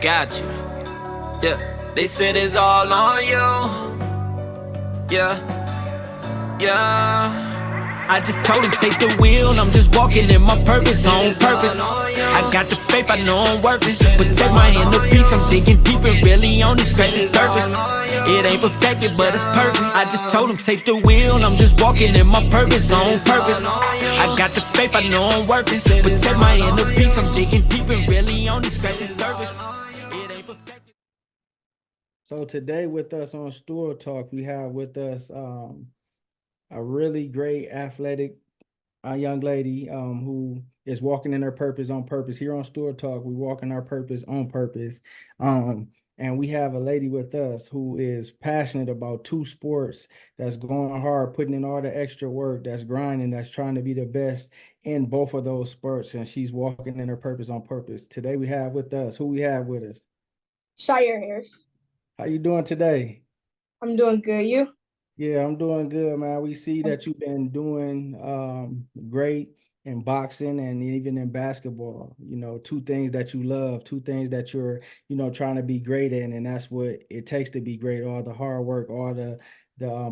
Got you. Yeah, they said it's all on you. Yeah, yeah. I just told him take the wheel, I'm just walking in my purpose, on purpose. I got the faith, I know I'm working. Protect my inner peace, I'm digging deep and really only scratching surface. It ain't perfected, but it's perfect. I just told him take the wheel, I'm just walking in my purpose, on purpose. I got the faith, I know I'm working. Protect my inner peace, I'm digging deep and really only scratching surface. It ain't perfected. So today with us on Stool Talk, we have with us a really great athletic young lady who is walking in her purpose on purpose. Here on Stool Talk, we walk in our purpose on purpose. And we have a lady with us who is passionate about two sports, that's going hard, putting in all the extra work, that's grinding, that's trying to be the best in both of those sports. And she's walking in her purpose on purpose. Today we have with us, who we have with us? Shi'ayr Harris. How you doing today? I'm doing good. You? Yeah, I'm doing good, man. We see that you've been doing great in boxing and even in basketball. Two things that you love, two things that you're, trying to be great in, and that's what it takes to be great. All the hard work, all the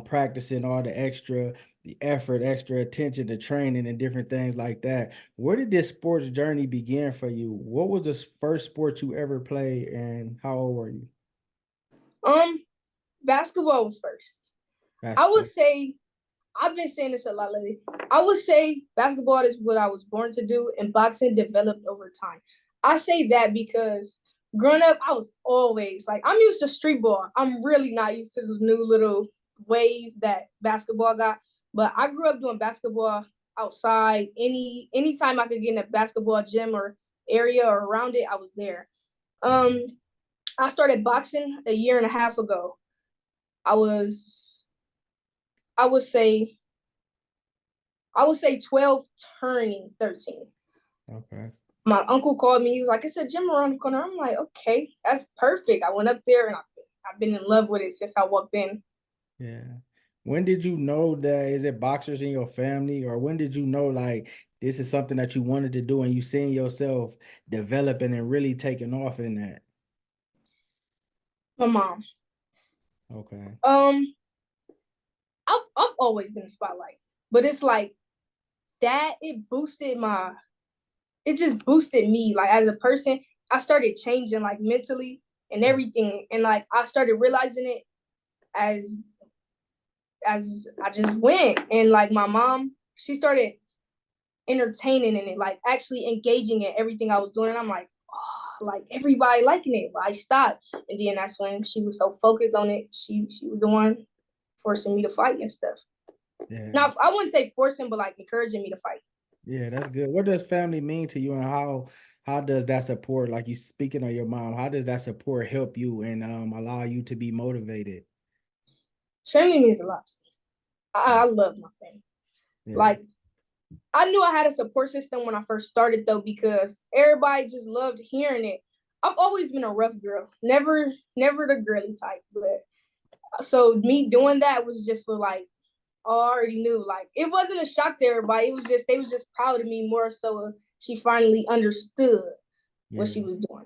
practicing, all the effort, extra attention to training and different things like that. Where did this sports journey begin for you? What was the first sport you ever played, and how old were you? Um, Basketball was first. I would Basketball. say I've been saying this a lot lately. I would say basketball is what I was born to do, and boxing developed over time. I say that because growing up, I was always like, I'm used to street ball. I'm really not used to the new little wave that basketball got. But I grew up doing basketball outside. Anytime I could get in a basketball gym or area or around it, I was there. Um, I started boxing a year and a half ago. I was, I would say, I would say 12 turning 13. Okay. My uncle called me. He was like, it's a gym around the corner. I'm like, okay, that's perfect. I went up there and I've been in love with it since I walked in. Yeah. When did you know that is it boxers in your family, or when did you know like this is something that you wanted to do and you seeing yourself developing and really taking off in that? My mom. Okay. Um, I've always been a spotlight, but it's like that. It just boosted me like as a person. I started changing like mentally and everything, and like I started realizing it as I just went, and like my mom, she started entertaining in it, like actually engaging in everything I was doing. And I'm like, oh, like everybody liking it. But I stopped, and then that's when she was so focused on it. She was the one forcing me to fight and stuff. Yeah. Now I wouldn't say forcing, but like encouraging me to fight. Yeah, that's good. What does family mean to you, and how does that support, like you speaking of your mom, how does that support help you and allow you to be motivated? Family means a lot to me. I love my family. Yeah. Like I knew I had a support system when I first started though, because everybody just loved hearing it. I've always been a rough girl, never the girly type, but so me doing that was just like I already knew. Like it wasn't a shock to everybody. It was just they was just proud of me more so she finally understood what she Yeah. was doing.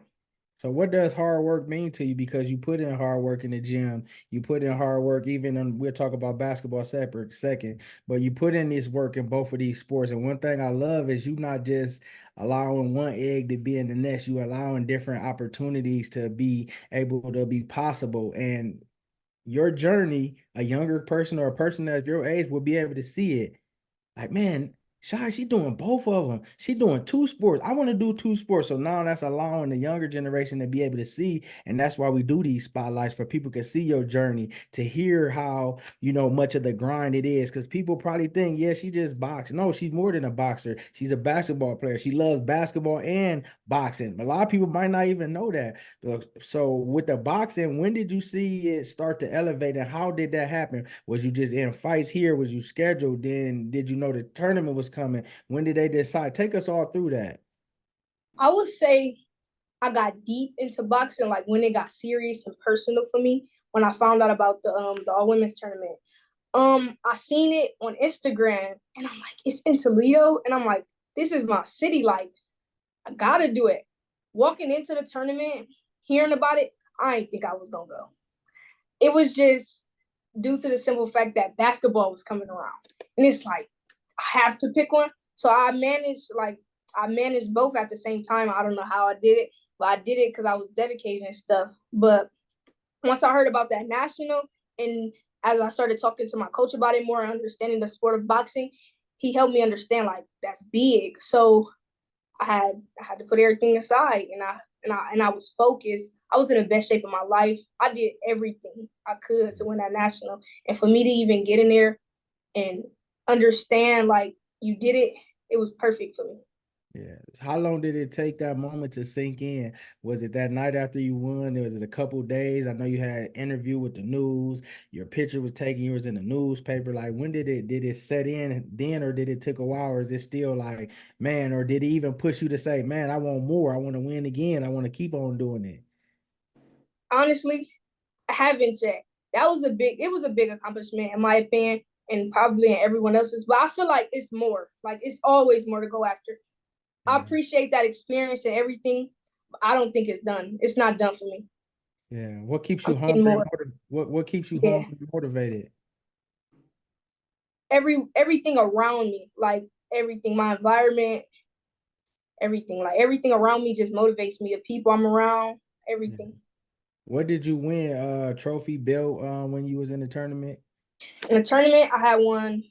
So what does hard work mean to you? Because you put in hard work in the gym, you put in hard work even on, we'll talk about basketball separate second, but you put in this work in both of these sports. And one thing I love is you not just allowing one egg to be in the nest, you allowing different opportunities to be able to be possible. And your journey, a younger person or a person at your age will be able to see it. Like, man, she doing both of them. She doing two sports. I want to do two sports. So now that's allowing the younger generation to be able to see. And that's why we do these spotlights, for people to see your journey, to hear how, much of the grind it is. Because people probably think, yeah, she just boxes. No, she's more than a boxer. She's a basketball player. She loves basketball and boxing. A lot of people might not even know that. So with the boxing, when did you see it start to elevate, and how did that happen? Was you just in fights here? Was you scheduled? Then did you know the tournament was coming? When did they decide? Take us all through that. I would say I got deep into boxing like when it got serious and personal for me when I found out about the all women's tournament. I seen it on Instagram and I'm like, it's in Toledo, and I'm like, this is my city. Like, I gotta do it. Walking into the tournament, hearing about it, I didn't think I was gonna go. It was just due to the simple fact that basketball was coming around. And it's like, I have to pick one. So I managed both at the same time. I don't know how I did it, but I did it because I was dedicated and stuff. But once I heard about that national, and as I started talking to my coach about it more and understanding the sport of boxing, he helped me understand like that's big. So I had to put everything aside, and I was focused. I was in the best shape of my life. I did everything I could to win that national, and for me to even get in there and understand like you did it, it was perfect for me. Yeah. How long did it take that moment to sink in? Was it that night after you won? Was it a couple days? I know you had an interview with the news. Your picture was taken. You was in the newspaper. Like, when did it set in then, or did it take a while? Or is it still like, man, or did it even push you to say, man, I want more. I want to win again. I want to keep on doing it. Honestly, I haven't yet. It was a big accomplishment in my opinion, and probably in everyone else's. But I feel like it's more. Like it's always more to go after. I Yeah. appreciate that experience and everything. But I don't think it's done. It's not done for me. Yeah. What keeps I'm you getting hungry? more. What keeps you Yeah. hungry and motivated? Everything around me, like everything, my environment, everything, like everything around me just motivates me. The people I'm around, Yeah. everything. What did you win? Trophy belt when you was in the tournament? In the tournament, I had won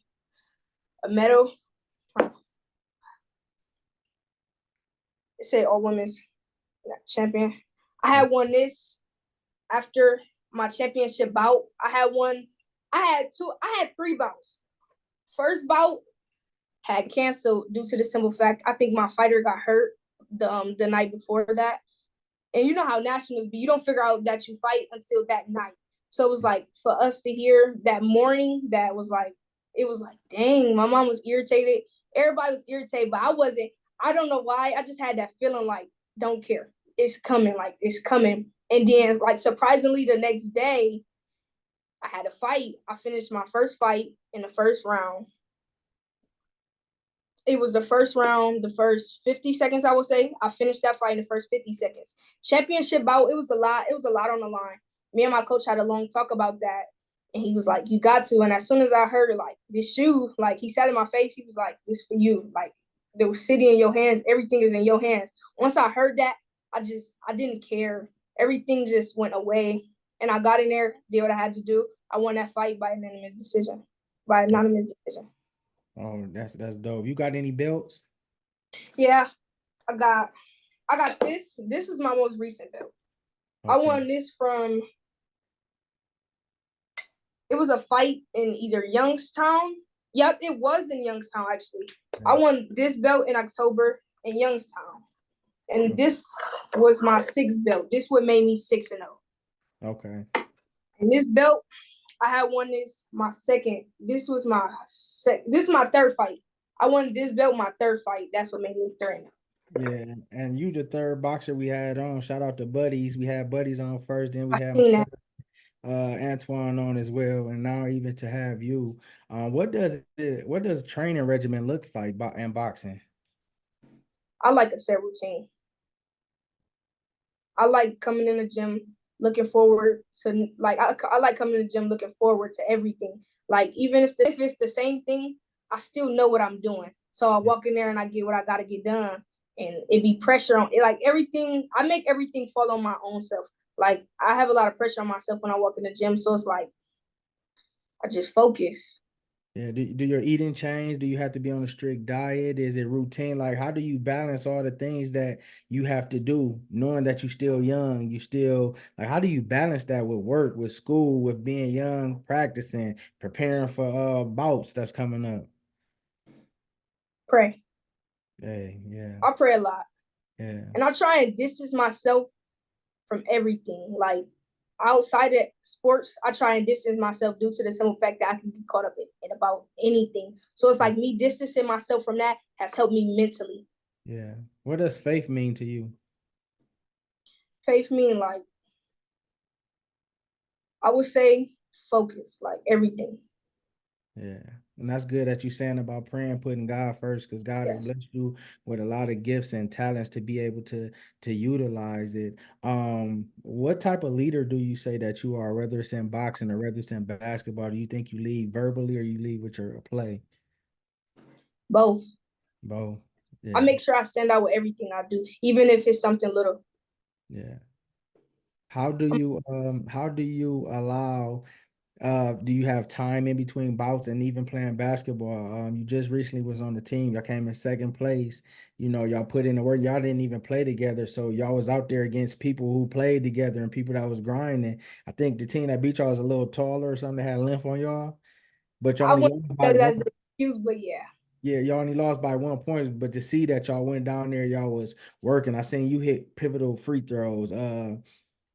a medal. It said all women's champion. I had won this after my championship bout. I had three bouts. First bout had canceled due to the simple fact I think my fighter got hurt the night before that. And you know how nationals be, you don't figure out that you fight until that night. So it was like for us to hear that morning, it was like, dang, my mom was irritated. Everybody was irritated, but I wasn't. I don't know why. I just had that feeling like, don't care. It's coming, like it's coming. And then like surprisingly the next day, I had a fight. I finished my first fight in the first round. It was the first round, the first 50 seconds, I would say. I finished that fight in the first 50 seconds. Championship bout, it was a lot. It was a lot on the line. Me and my coach had a long talk about that. And he was like, you got to. And as soon as I heard it, like, this shoe, like, he sat in my face. He was like, this for you. Like, the city in your hands. Everything is in your hands. Once I heard that, I didn't care. Everything just went away. And I got in there, did what I had to do. I won that fight by anonymous decision. Oh, that's dope. You got any belts? Yeah, I got I got this. This was my most recent belt. I Okay. won this from, it was a fight in either Youngstown. Yep, it was in Youngstown, actually. I won this belt in October in Youngstown. And this was my sixth belt. This what made me 6-0. Okay. And this belt, I had won this my second. This is my third fight. I won this belt my third fight. That's what made me 3-0. Yeah, and you the third boxer we had on. Shout out to Buddies. We had Buddies on first, then we I had seen that. Antoine on as well, and now even to have you. What does training regimen look like in boxing? I like a set routine. I like coming in the gym looking forward to I like coming in the gym looking forward to everything. Like even if it's the same thing, I still know what I'm doing. So I walk in there and I get what I gotta get done. And it be pressure on it, like everything, I make everything fall on my own self. Like I have a lot of pressure on myself when I walk in the gym. So it's like I just focus. Yeah, do your eating change? Do you have to be on a strict diet? Is it routine? Like, how do you balance all the things that you have to do, knowing that you're still young? You still like, how do you balance that with work, with school, with being young, practicing, preparing for bouts that's coming up? Pray. Hey, yeah, I pray a lot. yeah, And I try and distance myself from everything. Like outside of sports, I try and distance myself due to the simple fact that I can get caught up in about anything. So it's like me distancing myself from that has helped me mentally. yeah. What does faith mean to you? Faith mean like I would say focus, like everything. Yeah. And that's good that you're saying about praying, putting God first, because God has Yes. blessed you with a lot of gifts and talents to be able to utilize it. What type of leader do you say that you are, whether it's in boxing or whether it's in basketball? Do you think you lead verbally or you lead with your play? Both. Both. I Yeah. make sure I stand out with everything I do, even if it's something little. Yeah. How do you allow do you have time in between bouts and even playing basketball? You just recently was on the team. Y'all came in second place. You know, y'all put in the work. Y'all didn't even play together. So y'all was out there against people who played together and people that was grinding. I think the team that beat y'all was a little taller or something that had length on y'all, but y'all I only wouldn't lost by say one. that's an excuse, but yeah. Yeah, y'all only lost by 1 point, but to see that y'all went down there, y'all was working. I seen you hit pivotal free throws.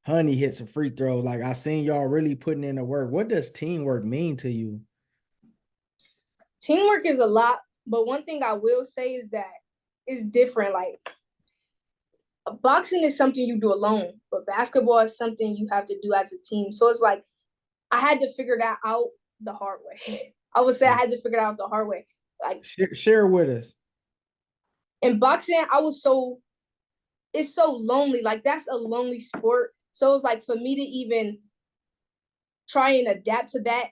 Honey hit some free throws. Like I seen y'all really putting in the work. What does teamwork mean to you? Teamwork is a lot, but one thing I will say is that it's different. Like boxing is something you do alone, but basketball is something you have to do as a team. So it's like I had to figure that out the hard way. I would say I had to figure it out the hard way. Like Share with us. in boxing, it's so lonely. Like that's a lonely sport. So it's like for me to even try and adapt to that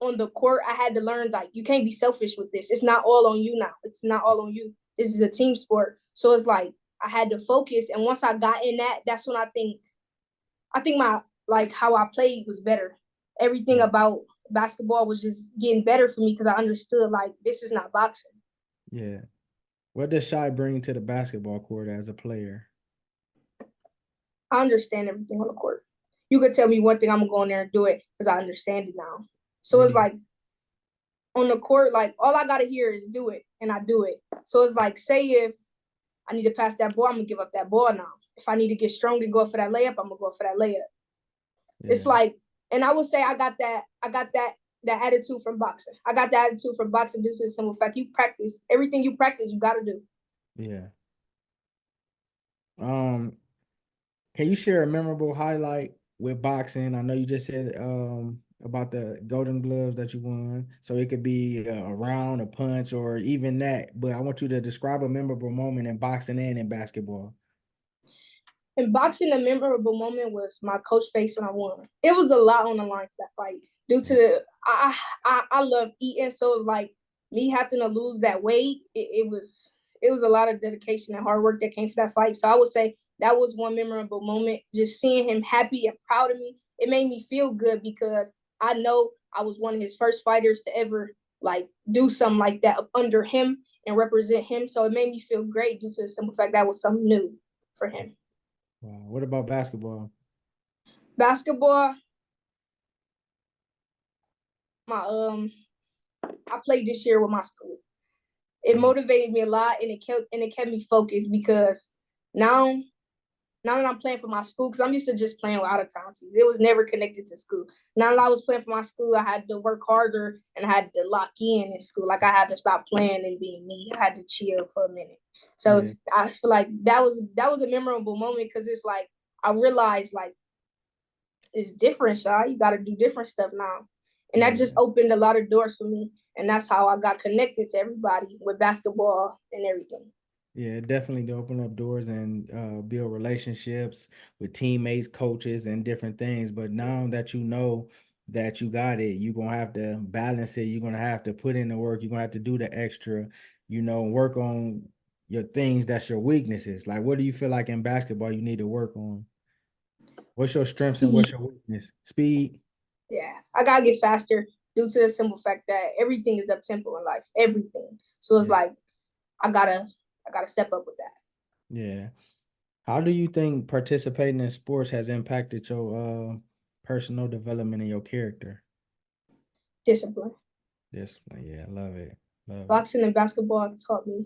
on the court, I had to learn like you can't be selfish with this. It's not all on you now. It's not all on you. This is a team sport. So it's like I had to focus. And once I got in that, that's when I think my like how I played was better. Everything about basketball was just getting better for me because I understood like this is not boxing. Yeah. What does Shy bring to the basketball court as a player? I understand everything on the court. You could tell me one thing, I'm gonna go in there and do it because I understand it now. So What it's do you like on the court, like all I gotta hear is do it, and I do it. So it's like, say if I need to pass that ball, I'm gonna give up that ball now. If I need to get strong and go for that layup, I'm gonna go for that layup. It's Yeah. like, and I would say I got that attitude from boxing. I got that attitude from boxing due to the simple fact you practice everything you practice, you gotta do. Yeah. Um, can you share a memorable highlight with boxing? I know you just said about the Golden Gloves that you won, so it could be a round, a punch, or even that. But I want you to describe a memorable moment in boxing and in basketball. In boxing, a memorable moment was my coach face when I won. It was a lot on the line for that fight. Due to I love eating, so it's like me having to lose that weight. It was a lot of dedication and hard work that came for that fight. So I would say that was one memorable moment. Just seeing him happy and proud of me, it made me feel good because I know I was one of his first fighters to ever like do something like that under him and represent him. So it made me feel great due to the simple fact that was something new for him. Wow. What about basketball? Basketball, my I played this year with my school. It motivated me a lot and it kept me focused because now now that I'm playing for my school, because I'm used to just playing with out of town teams. It was never connected to school. Now that I was playing for my school, I had to work harder and I had to lock in school. Like I had to stop playing and being me. I had to chill for a minute. So Yeah. I feel like that was a memorable moment because it's like I realized like it's different, Shy. You got to do different stuff now. And that just Yeah. opened a lot of doors for me. And that's how I got connected to everybody with basketball and everything. Yeah, definitely to open up doors and build relationships with teammates, coaches, and different things. But now that you know that you got it, you're gonna have to balance it. You're gonna have to put in the work. You're gonna have to do the extra, work on your things that's your weaknesses. Like, what do you feel like in basketball you need to work on? What's your strengths and what's your weakness? Speed. Yeah, I got to get faster due to the simple fact that everything is up tempo in life, everything. So it's Yeah. like I gotta step up with that. Yeah. How do you think participating in sports has impacted your personal development and your character? Discipline. This one, yeah, I love it. Love it. Boxing and basketball taught me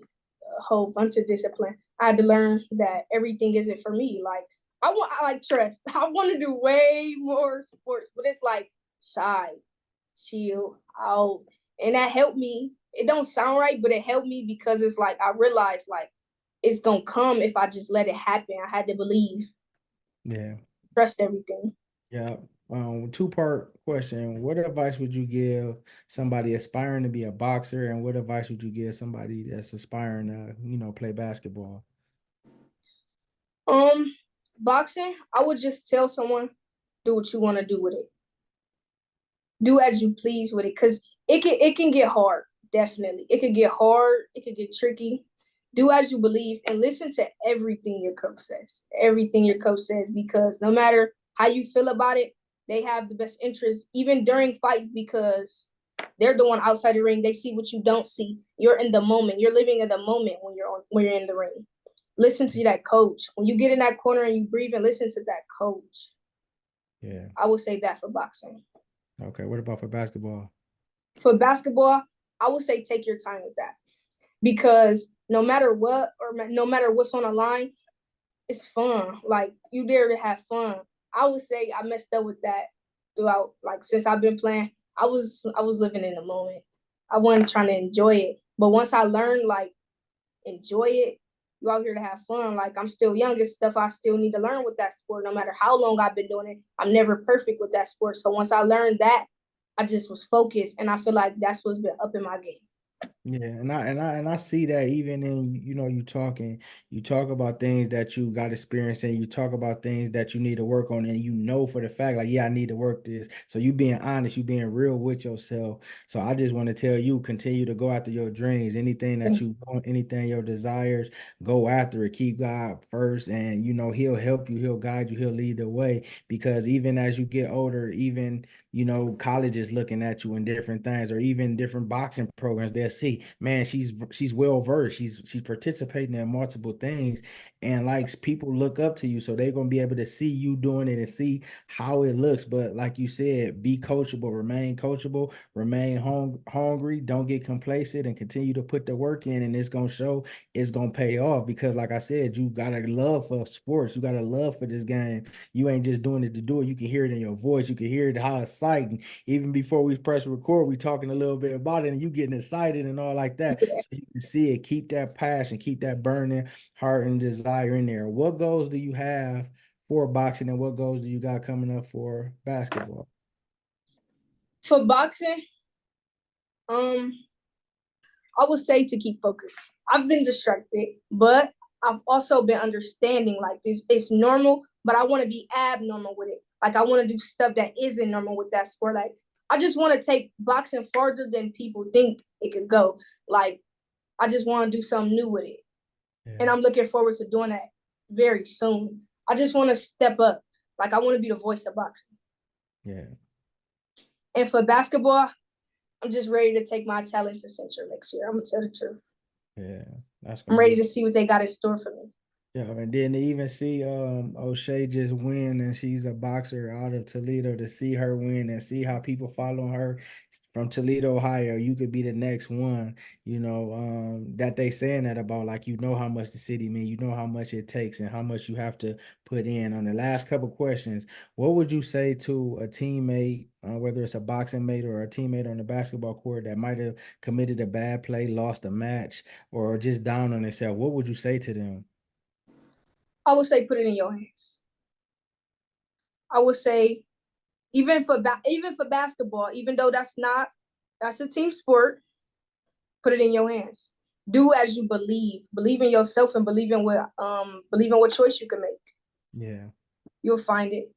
a whole bunch of discipline. I had to learn that everything isn't for me. Like I like trust. I want to do way more sports, but it's like shy, chill out, and that helped me. It don't sound right, but it helped me because it's like I realized like it's gonna come if I just let it happen. I had to believe, Yeah. trust everything. Yeah. Two-part question. What advice would you give somebody aspiring to be a boxer, and what advice would you give somebody that's aspiring to, play basketball? Um, Boxing, I would just tell someone, do what you want to do with it. Do as you please with it, because it can get hard. Definitely, it could get hard. It could get tricky. Do as you believe and listen to everything your coach says. Everything your coach says, because no matter how you feel about it, they have the best interest, even during fights, because they're the one outside the ring. They see what you don't see. You're in the moment. You're living in the moment when you're in the ring. Listen to that coach. When you get in that corner and you breathe and listen to that coach. Yeah. I would say that for boxing. Okay. What about for basketball? For basketball, I would say take your time with that, because no matter what or no matter what's on the line, it's fun. Like, you there to have fun. I would say I messed up with that throughout, like, since I've been playing. I was living in the moment. I wasn't trying to enjoy it. But once I learned, like, enjoy it, you out here to have fun. Like, I'm still young and stuff. I still need to learn with that sport. No matter how long I've been doing it, I'm never perfect with that sport. So once I learned that, I just was focused, and I feel like that's what's been up in my game. Yeah, and I see that even in you talk about things that you got experience in, you talk about things that you need to work on, and for the fact like, yeah, I need to work this. So you being honest, you being real with yourself. So I just want to tell you, continue to go after your dreams. Anything that you want, anything your desires, go after it. Keep God first, and He'll help you, He'll guide you, He'll lead the way. Because even as you get older, even colleges looking at you in different things, or even different boxing programs, they'll see, man, she's well versed, she's participating in multiple things, and like people look up to you, so they're gonna be able to see you doing it and see how it looks. But like you said, be coachable, remain hungry, don't get complacent, and continue to put the work in, and it's gonna show, it's gonna pay off. Because like I said, you got a love for sports, you got a love for this game. You ain't just doing it to do it. You can hear it in your voice. You can hear it how exciting. Even before we press record, we talking a little bit about it, and you getting excited and all like that. Yeah. So you can see it. Keep that passion. Keep that burning heart and desire in there. What goals do you have for boxing, and what goals do you got coming up for basketball? For boxing, um, I would say to keep focused. I've been distracted, but I've also been understanding, like, this it's normal, but I want to be abnormal with it. Like, I want to do stuff that isn't normal with that sport. Like, I just want to take boxing farther than people think it could go. Like, I just want to do something new with it. And Yeah, I'm looking forward to doing that very soon. I just want to step up. Like, I want to be the voice of boxing. yeah, And for basketball, I'm just ready to take my talent to Central next year. I'm going to tell the truth. yeah. That's I'm gonna ready be. to see what they got in store for me. Yeah, and then to even see O'Shea just win, and she's a boxer out of Toledo, to see her win and see how people follow her from Toledo, Ohio. You could be the next one, that they saying that about, like, how much the city mean, how much it takes and how much you have to put in. On the last couple questions, what would you say to a teammate, whether it's a boxing mate or a teammate on the basketball court, that might have committed a bad play, lost a match, or just down on themselves? What would you say to them? I would say put it in your hands. I would say even for basketball, even though that's a team sport, put it in your hands. Do as you believe. Believe in yourself and believe in what choice you can make. Yeah. You'll find it.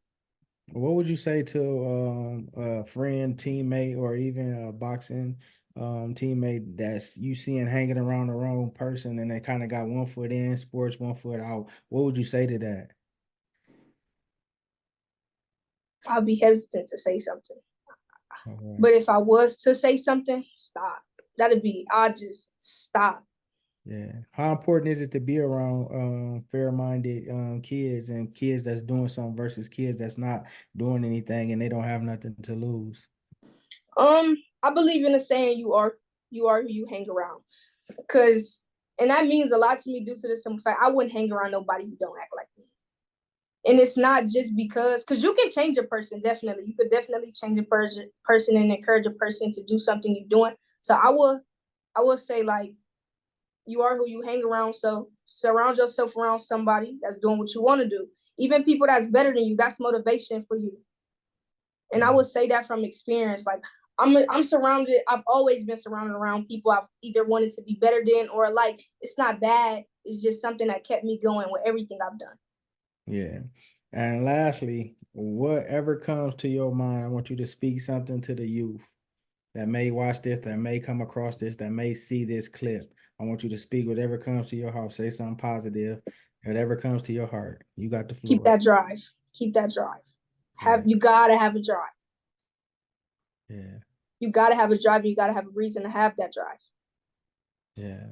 What would you say to a friend, teammate, or even a boxing teammate that's you seeing hanging around the wrong person, and they kind of got one foot in sports, one foot out? What would you say to that? I'll be hesitant to say something. All right. But if I was to say something, stop. I just stop. Yeah. How important is it to be around fair-minded kids, and kids that's doing something versus kids that's not doing anything and they don't have nothing to lose? I believe in the saying you are who you hang around. And that means a lot to me due to the simple fact I wouldn't hang around nobody who don't act like me. And it's not just because you can change a person, definitely. You could definitely change a person and encourage a person to do something you're doing. So I will say, like, you are who you hang around. So surround yourself around somebody that's doing what you want to do. Even people that's better than you, that's motivation for you. And I would say that from experience. Like I'm surrounded. I've always been surrounded around people I've either wanted to be better than or like it's not bad. It's just something that kept me going with everything I've done. Yeah. And lastly, whatever comes to your mind, I want you to speak something to the youth that may watch this, that may come across this, that may see this clip. I want you to speak whatever comes to your heart. Say something positive, whatever comes to your heart. You got the floor. Keep that drive. Keep that drive. You gotta have a drive. Yeah. You gotta have a drive. You gotta have a reason to have that drive. Yeah.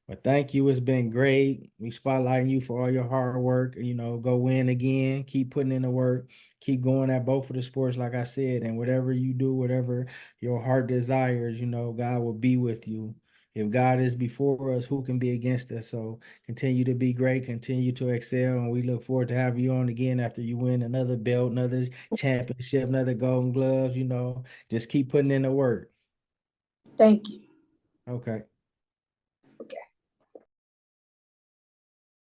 But thank you. It's been great. We spotlighting you for all your hard work. You know, go win again. Keep putting in the work. Keep going at both of the sports, like I said. And whatever you do, whatever your heart desires, you know, God will be with you. If God is before us, who can be against us? So continue to be great. Continue to excel. And we look forward to having you on again after you win another belt, another championship, another Golden Gloves. You know, just keep putting in the work. Thank you. Okay. Okay.